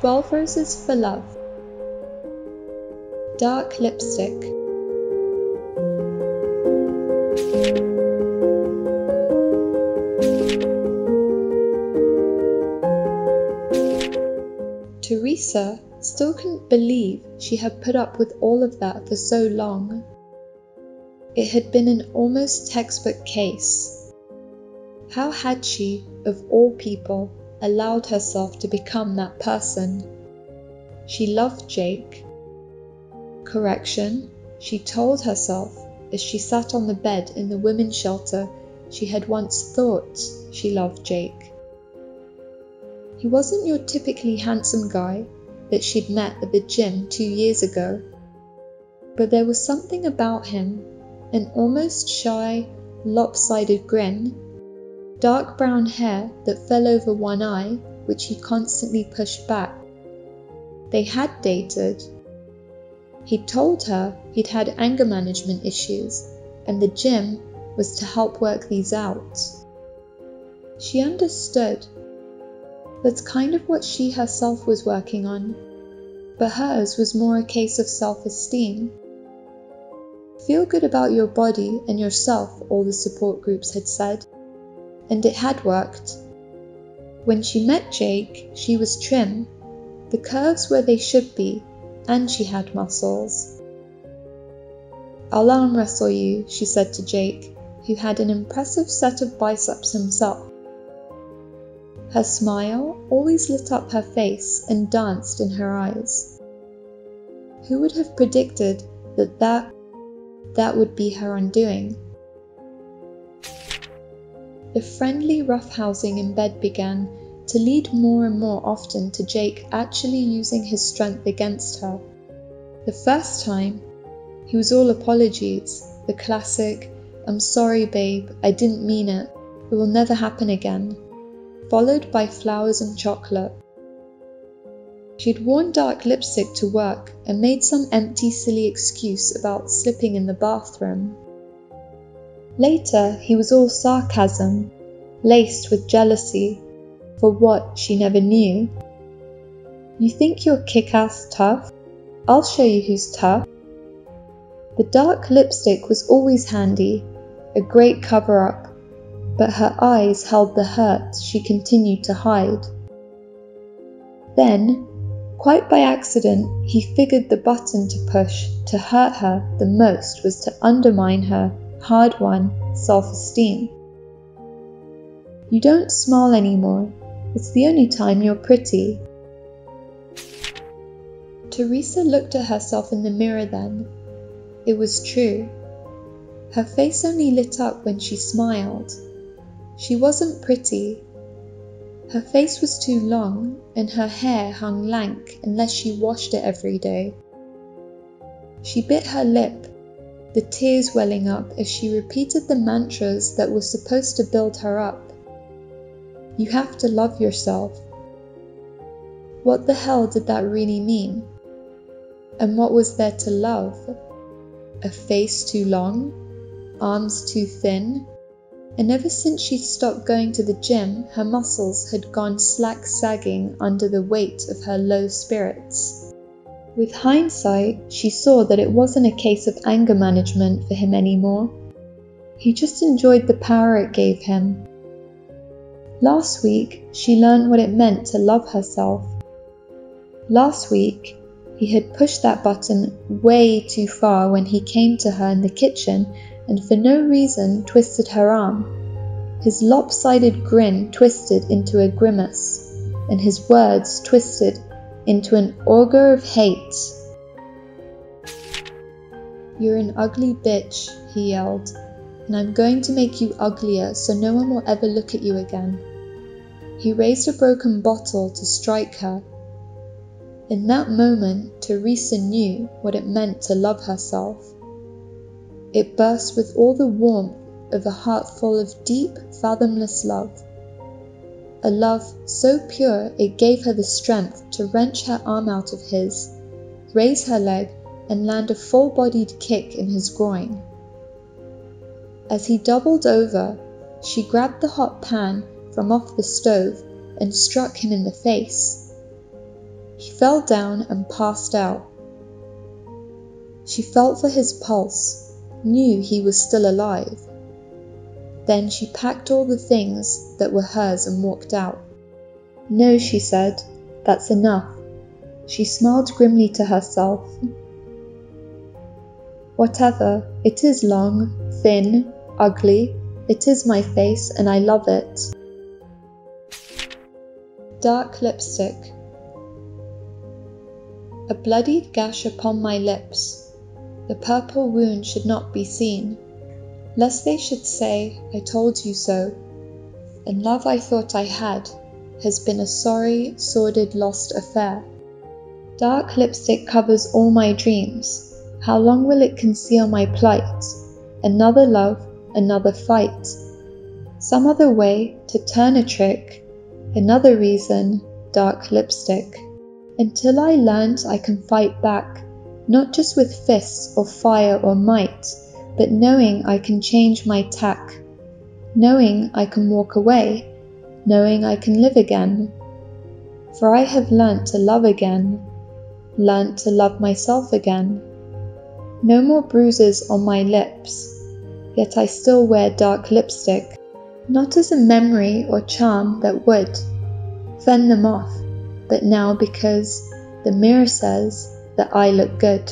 12 Roses for Love. Dark lipstick. Theresa still couldn't believe she had put up with all of that for so long. It had been an almost textbook case. How had she, of all people, allowed herself to become that person? She loved Jake. Correction, she told herself as she sat on the bed in the women's shelter she had once thought she loved Jake. He wasn't your typically handsome guy that she'd met at the gym 2 years ago, but there was something about him, an almost shy, lopsided grin, dark brown hair that fell over one eye, which he constantly pushed back. They had dated. He'd told her he'd had anger management issues, and the gym was to help work these out. She understood. That's kind of what she herself was working on, but hers was more a case of self-esteem. Feel good about your body and yourself, all the support groups had said, and it had worked. When she met Jake, she was trim, the curves where they should be, and she had muscles. "I'll arm wrestle you," she said to Jake, who had an impressive set of biceps himself. Her smile always lit up her face and danced in her eyes. Who would have predicted that would be her undoing? The friendly roughhousing in bed began to lead more and more often to Jake actually using his strength against her. The first time, he was all apologies, the classic, "I'm sorry babe, I didn't mean it, it will never happen again," followed by flowers and chocolate. She'd worn dark lipstick to work and made some empty, silly excuse about slipping in the bathroom. Later, he was all sarcasm, laced with jealousy, for what she never knew. "You think you're kick-ass tough? I'll show you who's tough." The dark lipstick was always handy, a great cover-up, but her eyes held the hurt she continued to hide. Then, quite by accident, he figured the button to push to hurt her the most was to undermine her hard-won self-esteem. "You don't smile anymore. It's the only time you're pretty." Theresa looked at herself in the mirror then. It was true. Her face only lit up when she smiled. She wasn't pretty. Her face was too long, and her hair hung lank unless she washed it every day. She bit her lip, the tears welling up as she repeated the mantras that were supposed to build her up. You have to love yourself. What the hell did that really mean? And what was there to love? A face too long? Arms too thin? And ever since she'd stopped going to the gym, her muscles had gone slack sagging under the weight of her low spirits. With hindsight, she saw that it wasn't a case of anger management for him anymore. He just enjoyed the power it gave him. Last week, she learned what it meant to love herself. Last week, he had pushed that button way too far when he came to her in the kitchen and for no reason twisted her arm. His lopsided grin twisted into a grimace, and his words twisted into an augur of hate. "You're an ugly bitch," he yelled, "and I'm going to make you uglier so no one will ever look at you again." He raised a broken bottle to strike her. In that moment, Theresa knew what it meant to love herself. It burst with all the warmth of a heart full of deep, fathomless love. A love so pure it gave her the strength to wrench her arm out of his, raise her leg, and land a full-bodied kick in his groin. As he doubled over, she grabbed the hot pan from off the stove and struck him in the face. He fell down and passed out. She felt for his pulse, knew he was still alive. Then she packed all the things that were hers and walked out. "No," she said, "that's enough." She smiled grimly to herself. "Whatever, it is long, thin, ugly. It is my face and I love it." Dark lipstick. A bloodied gash upon my lips. The purple wound should not be seen, lest they should say, "I told you so." And love I thought I had has been a sorry, sordid, lost affair. Dark lipstick covers all my dreams. How long will it conceal my plight? Another love, another fight. Some other way to turn a trick. Another reason, dark lipstick. Until I learned I can fight back, not just with fists or fire or might, but knowing I can change my tack, knowing I can walk away, knowing I can live again. For I have learnt to love again, learnt to love myself again. No more bruises on my lips, yet I still wear dark lipstick, not as a memory or charm that would fend them off, but now because the mirror says that I look good.